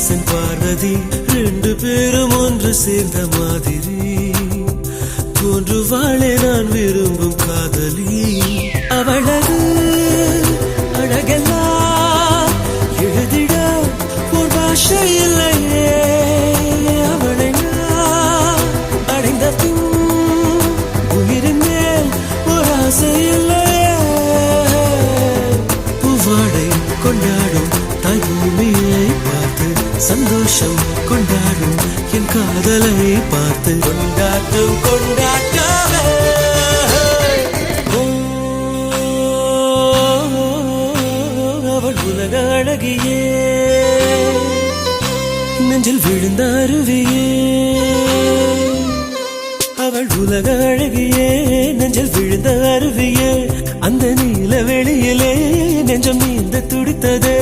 கண்ணதாசன் பார்வதி ரெண்டு பேரும் ஒன்று சேர்ந்த மாதிரி தோன்றுவாளே நான் விரும்பும் காதலி. அவளது அழகெல்லாம் எழுதிட ஒரு பாஷை இல்லையே. அவளை நான் அடைந்த பின் உயிரின் மேல் ஒரு ஆசை இல்லையே. பூவாடை கொண்டாடும் தாய் பூமியை பார்த்து சந்தோஷம் கொண்டாடும் என் காதலை பார்த்து கொண்டாட்டம் கொண்டாட்டமே. அவள் உலக அழகியே நெஞ்சில் விழுந்த அருவியே. அவள் உலக அழகியே நெஞ்சில் விழுந்த அருவியே. அந்த நீல வெளியிலே நெஞ்சம் நீந்த துடித்தது.